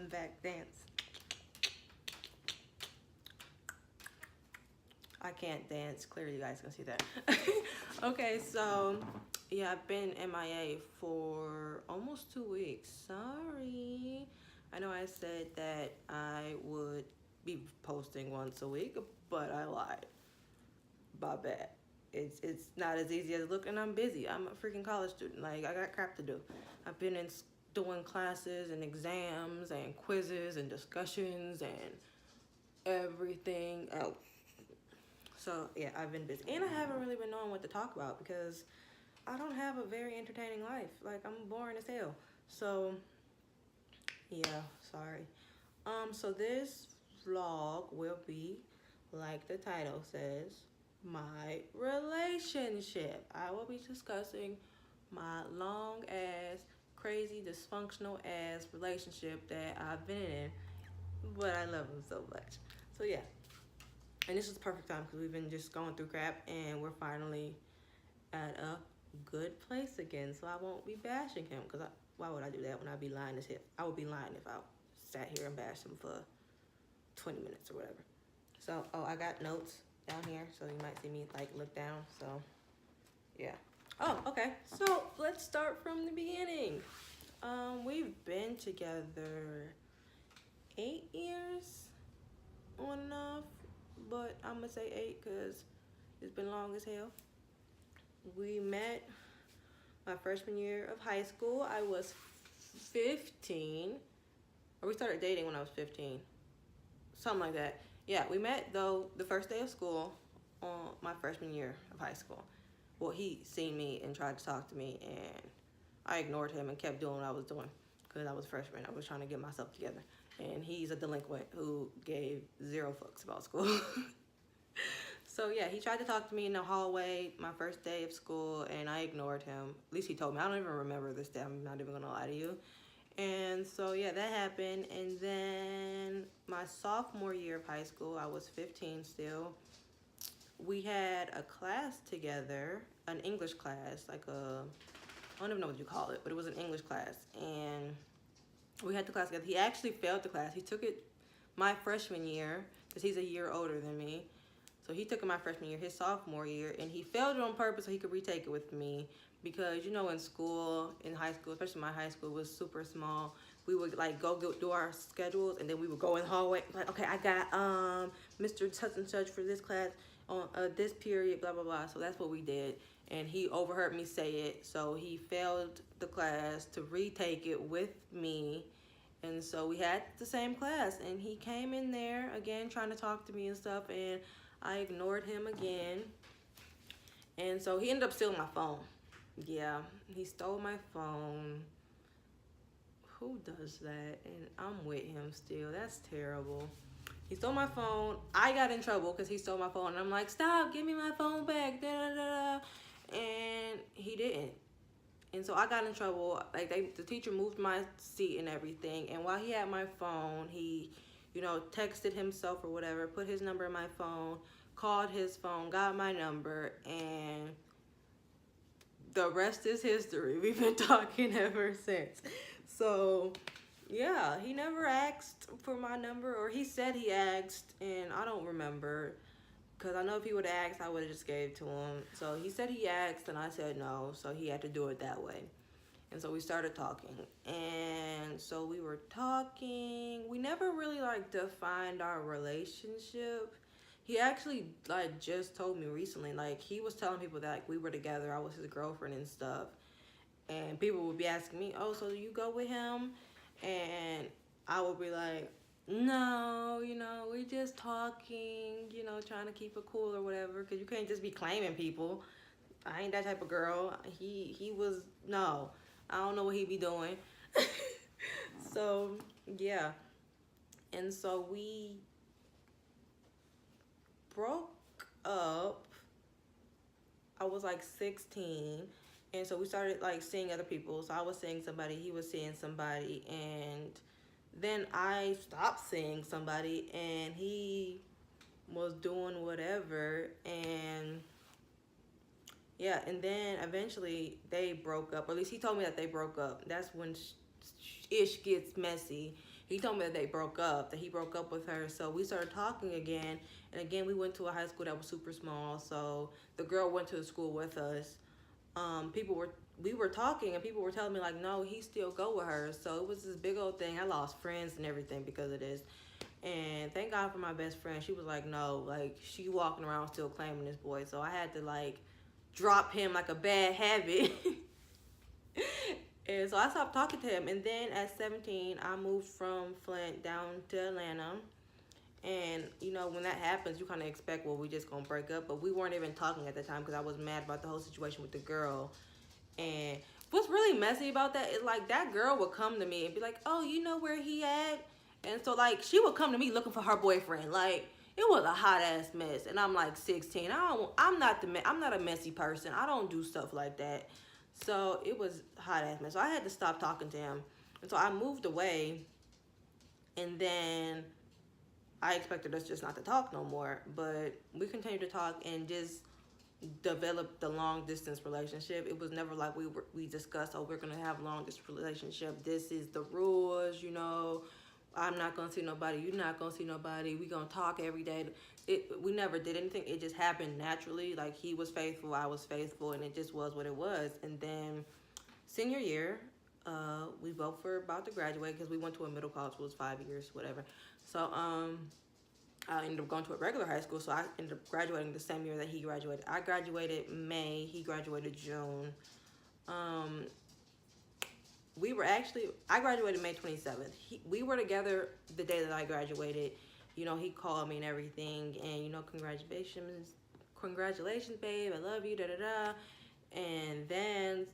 back, dance. I can't dance. Clearly, you guys can see that. Okay, so yeah, I've been MIA for almost 2 weeks. Sorry. I know I said that I would be posting once a week, but I lied. My bad. It's not as easy as it looks, and I'm busy. I'm a freaking college student. Like, I got crap to do. I've been doing classes and exams and quizzes and discussions and everything else. So yeah, I've been busy, and I haven't really been knowing what to talk about because I don't have a very entertaining life. Like, I'm boring as hell. So yeah, sorry. So this vlog will be, like the title says, my relationship. I will be discussing my long ass, crazy, dysfunctional ass relationship that I've been in, but I love him so much. So yeah, and this is the perfect time because we've been just going through crap and we're finally at a good place again. So I won't be bashing him because why would I do that when I'd be lying as hell? I would be lying if I sat here and bashed him for 20 minutes or whatever. So, oh, I got notes down here, so you might see me like look down. So yeah. Oh, okay. So let's start from the beginning. We've been together 8 years on and off, but I'm gonna say 8 because it's been long as hell. We met my freshman year of high school. I was 15, or we started dating when I was 15, something like that. Yeah, we met though the first day of school on my freshman year of high school. Well, he seen me and tried to talk to me, and I ignored him and kept doing what I was doing because I was a freshman. I was trying to get myself together, and he's a delinquent who gave 0 fucks about school. So yeah, he tried to talk to me in the hallway my first day of school, and I ignored him. At least he told me. I don't even remember this day. I'm not even gonna lie to you. And so yeah, that happened. And then my sophomore year of high school, I was 15 still. We had a class together, an English class, like I don't even know what you call it, but it was an English class. And we had the class together. He actually failed the class. He took it my freshman year because he's a year older than me. So he took it my freshman year, his sophomore year, and he failed it on purpose so he could retake it with me. Because, you know, in school, in high school, especially my high school was super small. We would like go do our schedules, and then we would go in the hallway. Like, okay, I got Mr. Such and Such for this class on this period, blah, blah, blah. So that's what we did. And he overheard me say it. So he failed the class to retake it with me. And so we had the same class. And he came in there, again, trying to talk to me and stuff. And I ignored him again. And so he ended up stealing my phone. Yeah, he stole my phone. Who does that? And I'm with him still. That's terrible. He stole my phone. I got in trouble because he stole my phone. And I'm like, stop, give me my phone back. Da, da, da, da. And he didn't. And so I got in trouble. Like the teacher moved my seat and everything. And while he had my phone, he, you know, texted himself or whatever, put his number in my phone, called his phone, got my number, and the rest is history. We've been talking ever since. So yeah, he never asked for my number, or he said he asked, and I don't remember. Because I know if he would have asked, I would have just gave to him. So he said he asked, and I said no. So he had to do it that way. And so we started talking. And so we were talking. We never really, like, defined our relationship. He actually, like, just told me recently. Like, he was telling people that, like, we were together. I was his girlfriend and stuff. And people would be asking me, oh, so you go with him? And I would be like, no, you know, we're just talking, you know, trying to keep it cool or whatever, because you can't just be claiming people. I ain't that type of girl. He was, no, I don't know what he be doing. So yeah, and so we broke up. I was like 16, and so we started like seeing other people. So I was seeing somebody, he was seeing somebody, and then I stopped seeing somebody, and he was doing whatever. And yeah, and then eventually they broke up, or at least he told me that they broke up. That's when ish gets messy, He told me that they broke up, that he broke up with her. So we started talking again. And again, we went to a high school that was super small. So the girl went to the school with us. We were talking and people were telling me like, no, he still go with her. So it was this big old thing. I lost friends and everything because of this. And thank God for my best friend. She was like, no, like she walking around still claiming this boy. So I had to like drop him like a bad habit. And so I stopped talking to him. And then at 17, I moved from Flint down to Atlanta. And, you know, when that happens, you kind of expect, well, we just going to break up. But we weren't even talking at the time because I was mad about the whole situation with the girl. And what's really messy about that is, like, that girl would come to me and be like, oh, you know where he at? And so, like, she would come to me looking for her boyfriend. Like, it was a hot-ass mess. And I'm, like, 16. I'm not a messy person. I don't do stuff like that. So it was hot-ass mess. So I had to stop talking to him. And so I moved away. And then I expected us just not to talk no more, but we continued to talk and just developed the long distance relationship. It was never like we discussed, oh, we're gonna have a long distance relationship. This is the rules, you know. I'm not gonna see nobody. You're not gonna see nobody. We gonna talk every day. We never did anything. It just happened naturally. Like he was faithful, I was faithful, and it just was what it was. And then senior year, we both were about to graduate because we went to a middle college. It was 5 years, whatever. So I ended up going to a regular high school, so I ended up graduating the same year that he graduated. I graduated May, he graduated June. I graduated May 27th. We were together the day that I graduated. You know, he called me and everything, and, you know, congratulations, babe, I love you, da-da-da. And then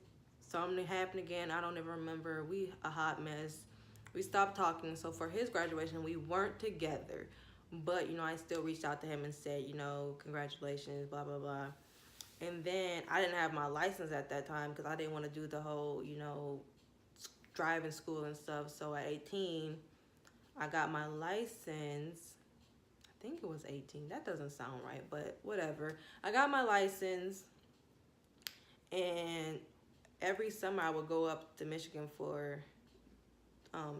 something happened again. I don't even remember. A hot mess. We stopped talking. So for his graduation, we weren't together. But, you know, I still reached out to him and said, you know, congratulations, blah, blah, blah. And then I didn't have my license at that time because I didn't want to do the whole, you know, driving school and stuff. So at 18, I got my license. I think it was 18. That doesn't sound right, but whatever. I got my license. And every summer I would go up to Michigan for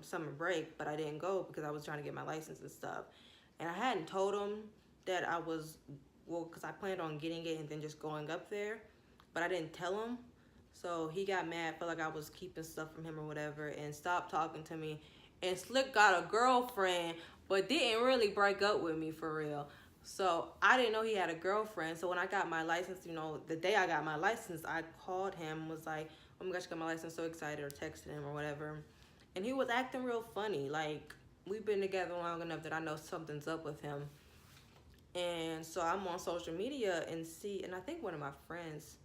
summer break, but I didn't go because I was trying to get my license and stuff. And I hadn't told him that I was, well, because I planned on getting it and then just going up there, but I didn't tell him. So he got mad, felt like I was keeping stuff from him or whatever, and stopped talking to me. And Slick got a girlfriend, but didn't really break up with me for real. So I didn't know he had a girlfriend. So when I got my license, you know, the day I got my license, I called him, was like, oh my gosh, I got my license, so excited, or texted him or whatever. And he was acting real funny. Like, we've been together long enough that I know something's up with him. And so I'm on social media and I think one of my friends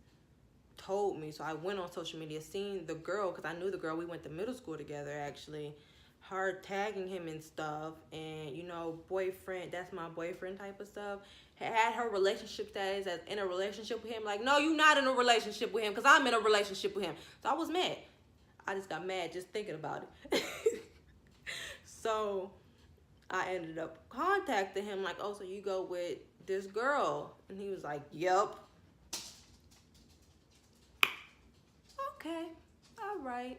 told me. So I went on social media, seen the girl, because I knew the girl. We went to middle school together, actually. Her tagging him and stuff. And, you know, boyfriend, that's my boyfriend type of stuff. Had her relationship status as in a relationship with him. Like, no, you're not in a relationship with him because I'm in a relationship with him. So I was mad. I just got mad just thinking about it. So I ended up contacting him like, oh, so you go with this girl? And he was like, yep. Okay, all right.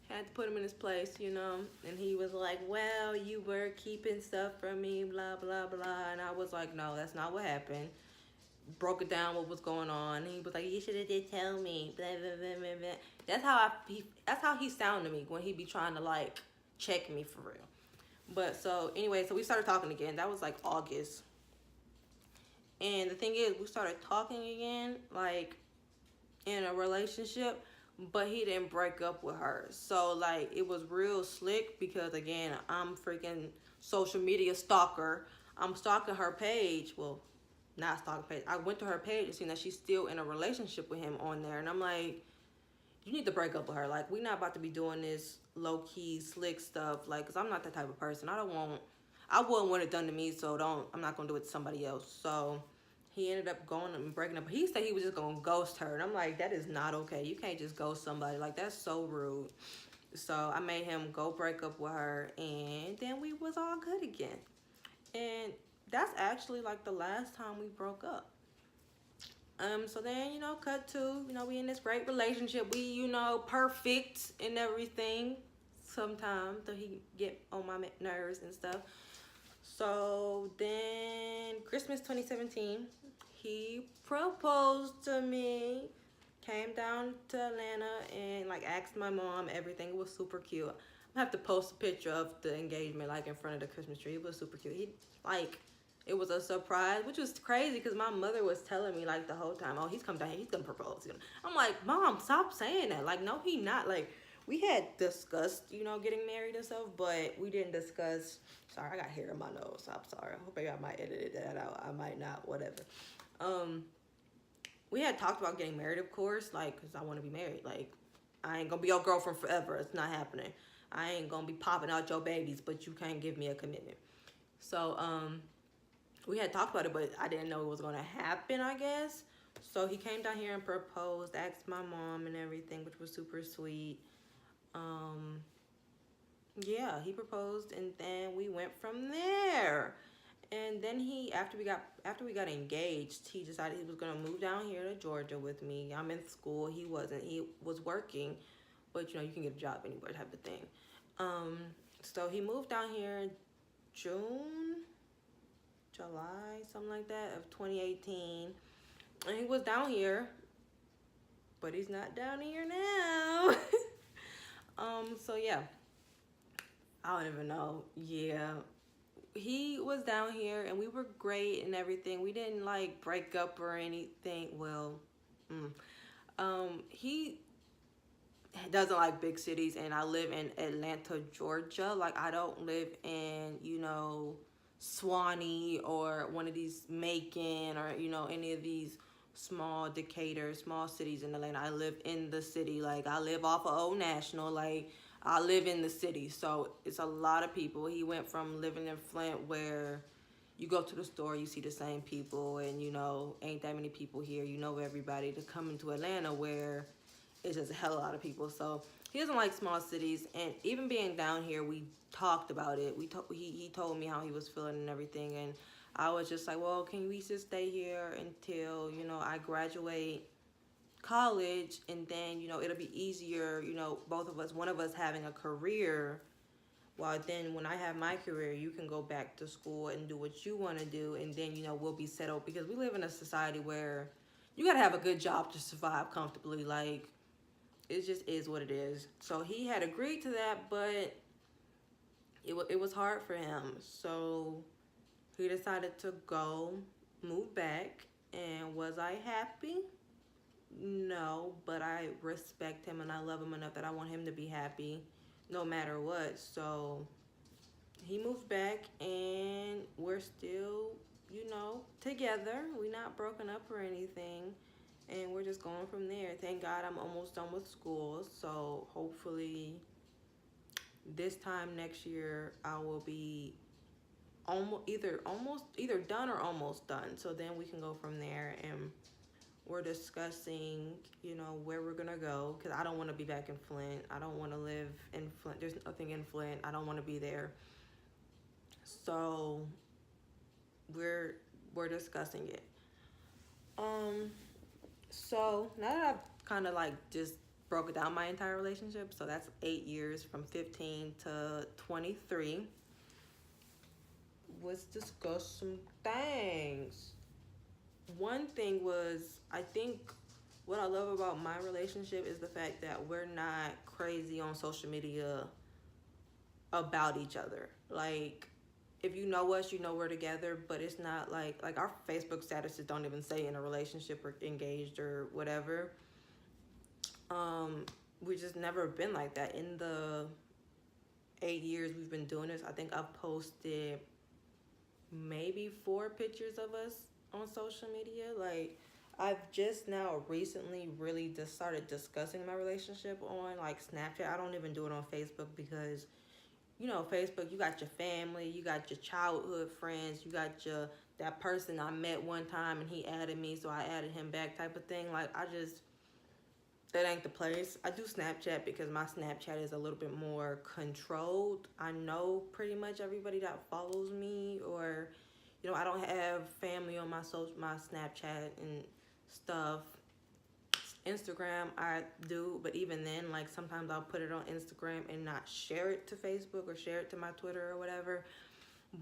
Had to put him in his place, you know. And he was like, well, you were keeping stuff from me, blah, blah, blah. And I was like, no, that's not what happened. Broke it down what was going on. He was like, you should have did tell me, blah, blah, blah, blah, blah. That's how he sounded to me when he be trying to, like, check me for real. But so anyway, so we started talking again. That was like August. And the thing is, we started talking again, like in a relationship, but he didn't break up with her. So like it was real slick because again, I'm freaking social media stalker. I'm stalking her page. Well, not stalking page. I went to her page and seen that she's still in a relationship with him on there. And I'm like, you need to break up with her. Like, we're not about to be doing this low-key, slick stuff. Like, because I'm not that type of person. I wouldn't want it done to me, so I'm not going to do it to somebody else. So he ended up going and breaking up. He said he was just going to ghost her. And I'm like, that is not okay. You can't just ghost somebody. Like, that's so rude. So I made him go break up with her. And then we was all good again. And that's actually, like, the last time we broke up. So then, you know, cut to, you know, we in this great relationship. We, you know, perfect and everything. sometimes, so he get on my nerves and stuff. So then Christmas 2017, he proposed to me, came down to Atlanta and like asked my mom everything. It was super cute. I have to post a picture of the engagement like in front of the Christmas tree. It was super cute. He like, it was a surprise, which was crazy because my mother was telling me like the whole time, oh, he's come down here, he's gonna propose. I'm like, Mom, stop saying that. Like, no, he not. Like, we had discussed, you know, getting married and stuff, but we didn't discuss. Sorry, I got hair in my nose. I'm sorry. I hope I might edit that out. I might not. Whatever. We had talked about getting married, of course, like, cause I want to be married. Like, I ain't gonna be your girlfriend forever. It's not happening. I ain't gonna be popping out your babies, but you can't give me a commitment. So, we had talked about it, but I didn't know it was gonna happen, I guess. So he came down here and proposed, asked my mom and everything, which was super sweet. Yeah, he proposed, and then we went from there. And then after we got engaged, he decided he was gonna move down here to Georgia with me. I'm in school. He wasn't. He was working, but you know, you can get a job anywhere type of thing. So he moved down here June, July, something like that, of 2018. And he was down here, but he's not down here now. So yeah, I don't even know. Yeah, he was down here and we were great and everything. We didn't like break up or anything. Well, he doesn't like big cities, and I live in Atlanta, Georgia. Like, I don't live in, you know, Swanee or one of these Macon or, you know, any of these small Decatur, small cities in Atlanta. I live in the city. Like, I live off of Old National. Like, I live in the city. So it's a lot of people. He went from living in Flint where you go to the store, you see the same people, and, you know, ain't that many people here, you know everybody, to come into Atlanta where it's just a hell of a lot of people. So he doesn't like small cities. And even being down here, we talked about it. He told me how he was feeling and everything, and I was just like, well, can we just stay here until, you know, I graduate college, and then, you know, it'll be easier, you know, both of us, one of us having a career, while then when I have my career, you can go back to school and do what you want to do, and then, you know, we'll be settled, because we live in a society where you got to have a good job to survive comfortably. Like, it just is what it is. So he had agreed to that, but it was hard for him. So he decided to go, move back. And was I happy? No, but I respect him and I love him enough that I want him to be happy no matter what. So he moved back and we're still, you know, together. We're not broken up or anything. And we're just going from there. Thank God I'm almost done with school. So hopefully this time next year I will be either done or almost done. So then we can go from there, and we're discussing, you know, where we're gonna go, because I don't want to be back in Flint. I don't want to live in Flint. There's nothing in Flint. I don't want to be there. So we're discussing it. So now that I've kind of like just broke down my entire relationship, so that's 8 years from 15 to 23. Let's discuss some things. One thing was, I think what I love about my relationship is the fact that we're not crazy on social media about each other. Like, if you know us, you know we're together, but it's not like our Facebook statuses don't even say in a relationship or engaged or whatever. We just never been like that. In the 8 years we've been doing this, I think I've posted maybe 4 pictures of us on social media. Like, I've just now recently really just started discussing my relationship on like Snapchat. I don't even do it on Facebook because, you know, Facebook, you got your family, you got your childhood friends, you got that person I met one time and he added me, so I added him back type of thing. Like, that ain't the place. I do Snapchat because my Snapchat is a little bit more controlled. I know pretty much everybody that follows me, or, you know, I don't have family on my Snapchat and stuff. Instagram I do, but even then, like sometimes I'll put it on Instagram and not share it to Facebook or share it to my Twitter or whatever.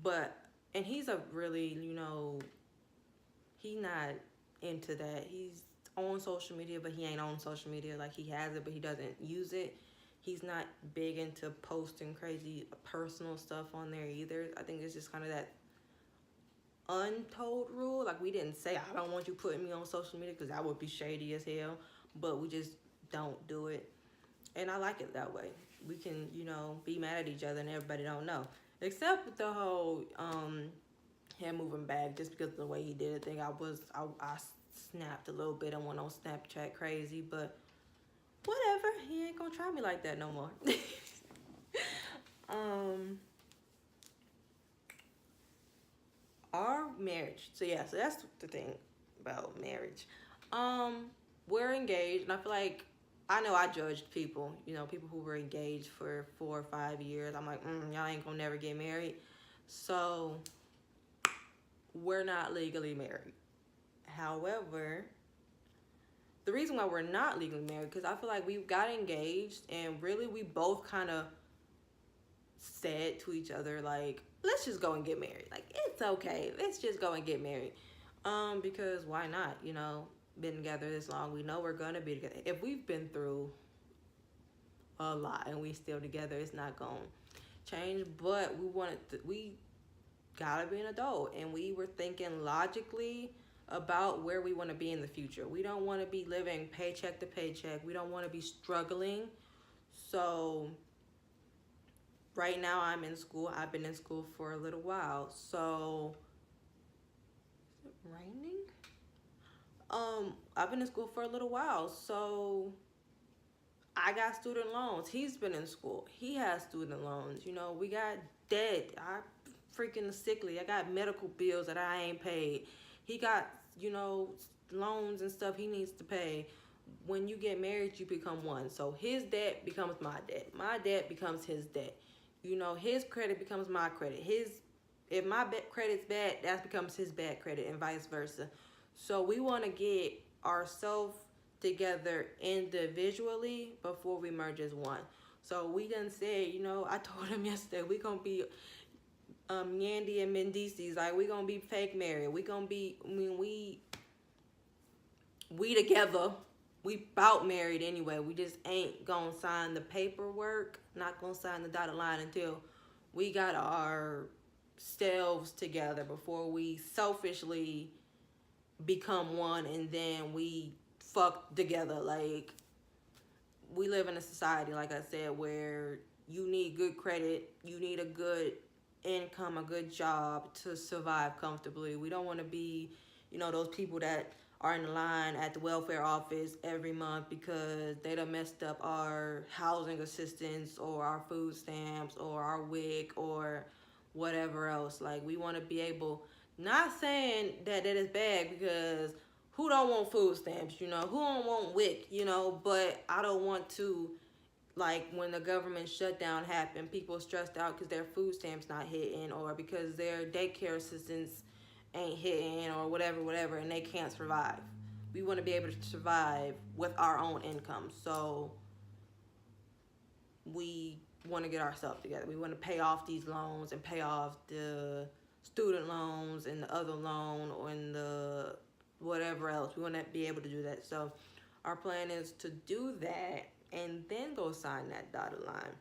But and he's a really, he not into that. He's on social media, but he ain't on social media. Like he has it, but he doesn't use it. He's not big into posting crazy personal stuff on there either. I think it's just kind of that untold rule. Like we didn't say I don't want you putting me on social media because that would be shady as hell, but we just don't do it. And I like it that way. We can, be mad at each other and everybody don't know. Except with the whole him moving back just because of the way he did it thing. I snapped a little bit and went on Snapchat crazy, but whatever. He ain't gonna try me like that no more. Our marriage. So that's the thing about marriage. We're engaged, and I feel like I know I judged people, people who were engaged for 4 or 5 years. I'm like, y'all ain't gonna never get married. So we're not legally married. However, the reason why we're not legally married, because I feel like we got engaged and really we both kind of said to each other, like, let's just go and get married. Like, it's okay. Let's just go and get married. Because why not? Been together this long. We know we're going to be together. If we've been through a lot and we still together, it's not going to change. But we got to be an adult. And we were thinking logically about where we want to be in the future. We don't want to be living paycheck to paycheck. We don't want to be struggling. So right now I'm in school. I've been in school for a little while. So is it raining? I've been in school for a little while. So I got student loans. He's been in school. He has student loans. We got debt. I freaking sickly. I got medical bills that I ain't paid. He got, loans and stuff he needs to pay. When you get married, you become one. So his debt becomes my debt. My debt becomes his debt. His credit becomes my credit. If my credit's bad, that becomes his bad credit and vice versa. So we want to get ourselves together individually before we merge as one. So we done said, I told him yesterday, we going to be Yandy and Mendices. Like, we going to be fake married. We going to be, we together. We about married anyway. We just ain't going to sign the paperwork. Not going to sign the dotted line until we got ourselves together before we selfishly become one and then we fuck together. Like, we live in a society, like I said, where you need good credit, you need a good income, a good job to survive comfortably. We don't want to be, those people that are in the line at the welfare office every month because they done messed up our housing assistance or our food stamps or our WIC or whatever else. Like, we want to be able, not saying that is bad, because who don't want food stamps, who don't want WIC, but I don't want to, like, when the government shutdown happened, people stressed out because their food stamps not hitting or because their daycare assistance ain't hitting or whatever, and they can't survive. We want to be able to survive with our own income. So we want to get ourselves together. We want to pay off these loans and pay off the student loans and the other loan and the whatever else. We want to be able to do that. So our plan is to do that and then go sign that dotted line.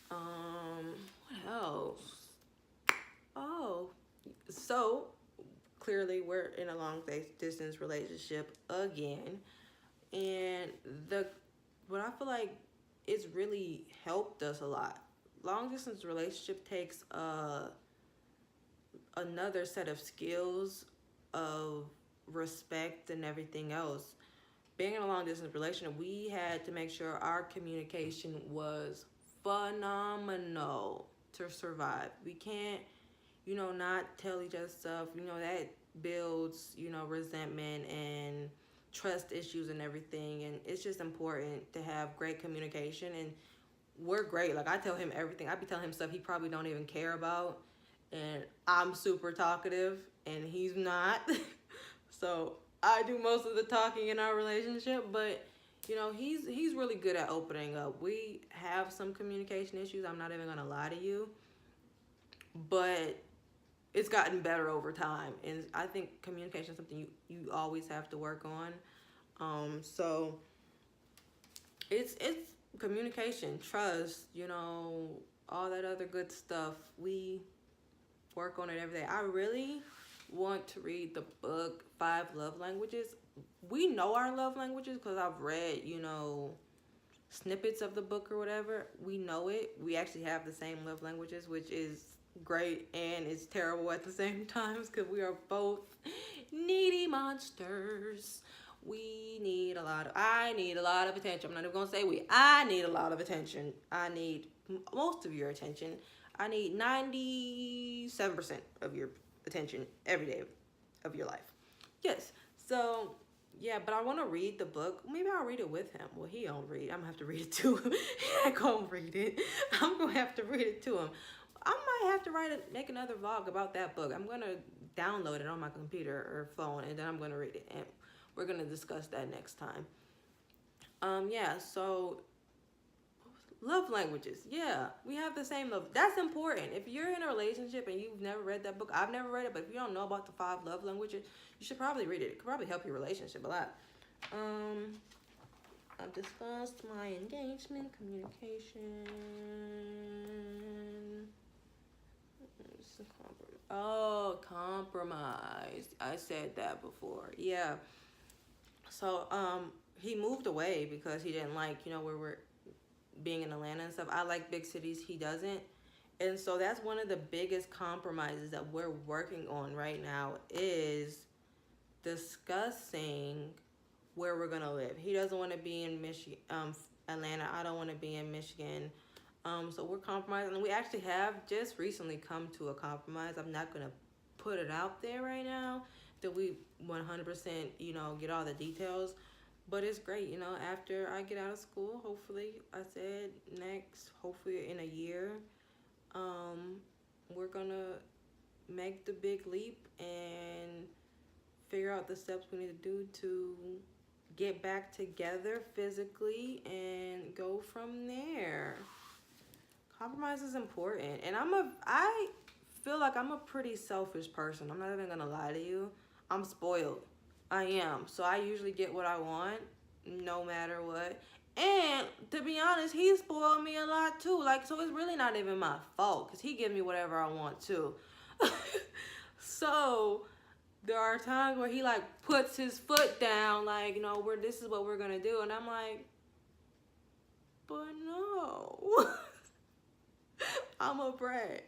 What else? Oh, so clearly we're in a long distance relationship again, and what I feel like it's really helped us a lot. Long distance relationship takes another set of skills of respect and everything else. Being in a long distance relationship, we had to make sure our communication was phenomenal to survive. We can't, not tell each other stuff. That builds, resentment and trust issues and everything. And it's just important to have great communication. And we're great. Like, I tell him everything. I be telling him stuff he probably don't even care about. And I'm super talkative and he's not. So I do most of the talking in our relationship, but you know, he's really good at opening up. We have some communication issues. I'm not even gonna lie to you, but it's gotten better over time, and I think communication is something you always have to work on. So it's communication, trust, you know, all that other good stuff. We work on it every day. I really want to read the book Five Love Languages. We know our love languages because I've read, you know, snippets of the book or whatever. We know it. We actually have the same love languages, which is great and it's terrible at the same times because we are both needy monsters. I need a lot of attention. I'm not even gonna say I need a lot of attention. I need most of your attention. I need 97% of your attention every day of your life. Yes. So yeah, but I want to read the book. Maybe I'll read it with him. Well, he don't read. I'm gonna have to read it to him. He ain't gonna read it. I'm gonna have to read it to him. I might have to make another vlog about that book. I'm gonna download it on my computer or phone, and then I'm gonna read it, and we're gonna discuss that next time. Yeah. So love languages. Yeah, we have the same love. That's important. If you're in a relationship and you've never read that book, I've never read it, but if you don't know about the 5 love languages, you should probably read it. It could probably help your relationship a lot. I've discussed my engagement, communication. Oh, compromise. I said that before. Yeah. So, he moved away because he didn't like, you know, where we're being in Atlanta and stuff. I like big cities. He doesn't. And so that's one of the biggest compromises that we're working on right now is discussing where we're going to live. He doesn't want to be in Atlanta. I don't want to be in Michigan. So we're compromising. And we actually have just recently come to a compromise. I'm not going to put it out there right now that we 100%, you know, get all the details. But it's great, you know, after I get out of school, hopefully, I said hopefully in a year, we're going to make the big leap and figure out the steps we need to do to get back together physically and go from there. Compromise is important. And I feel like I'm a pretty selfish person. I'm not even going to lie to you. I'm spoiled. I am. So I usually get what I want no matter what. And to be honest, he spoiled me a lot too. Like, so it's really not even my fault because he gives me whatever I want too. So there are times where he like puts his foot down, like, you know, this is what we're going to do. And I'm like, but no. I'm a brat.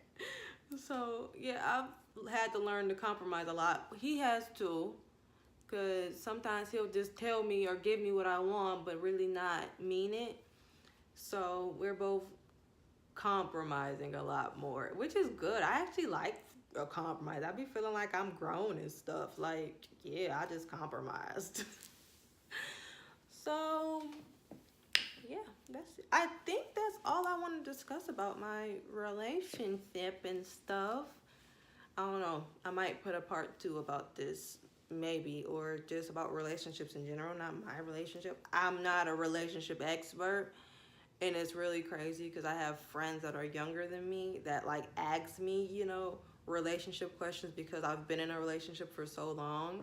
So yeah, I've had to learn to compromise a lot. He has too. Because sometimes he'll just tell me or give me what I want, but really not mean it. So we're both compromising a lot more, which is good. I actually like a compromise. I be feeling like I'm grown and stuff. Like, yeah, I just compromised. So, yeah, that's it. I think that's all I want to discuss about my relationship and stuff. I don't know. I might put a part 2 about this. Maybe, or just about relationships in general, not my relationship. I'm not a relationship expert, and it's really crazy because I have friends that are younger than me that like ask me, you know, relationship questions because I've been in a relationship for so long.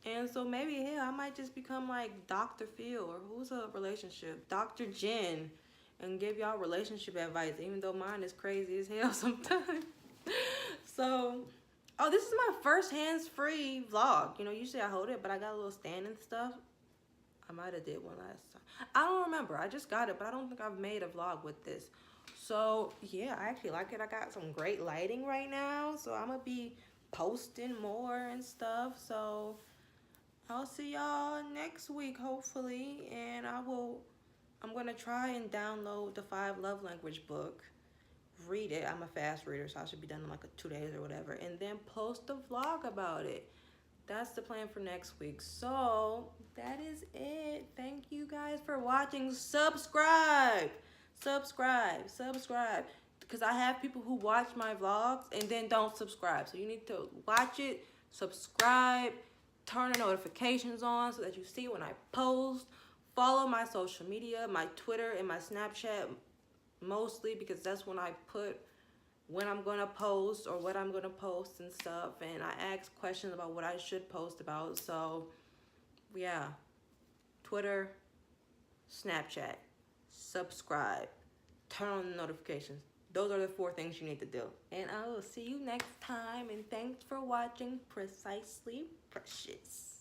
And so maybe, hell, I might just become like Dr. Phil, or who's a relationship? Dr. Jen, and give y'all relationship advice, even though mine is crazy as hell sometimes. So, oh, this is my first hands-free vlog. You know, usually I hold it, but I got a little stand and stuff. I might have did one last time. I don't remember. I just got it, but I don't think I've made a vlog with this. So, yeah, I actually like it. I got some great lighting right now, so I'm going to be posting more and stuff. So, I'll see y'all next week, hopefully. And I'm going to try and download the 5 Love Language book. Read it. I'm a fast reader, so I should be done in like 2 days or whatever, and then post a vlog about it. That's the plan for next week. So that is it. Thank you guys for watching. Subscribe, because I have people who watch my vlogs and then don't subscribe. So you need to watch it, subscribe, turn the notifications on so that you see when I post. Follow my social media, my Twitter and my Snapchat mostly, because that's when I put when I'm gonna post or what I'm gonna post and stuff, and I ask questions about what I should post about. So yeah, Twitter, Snapchat, subscribe, turn on the notifications. Those are the 4 things you need to do. And I will see you next time, and thanks for watching Precisely Precious.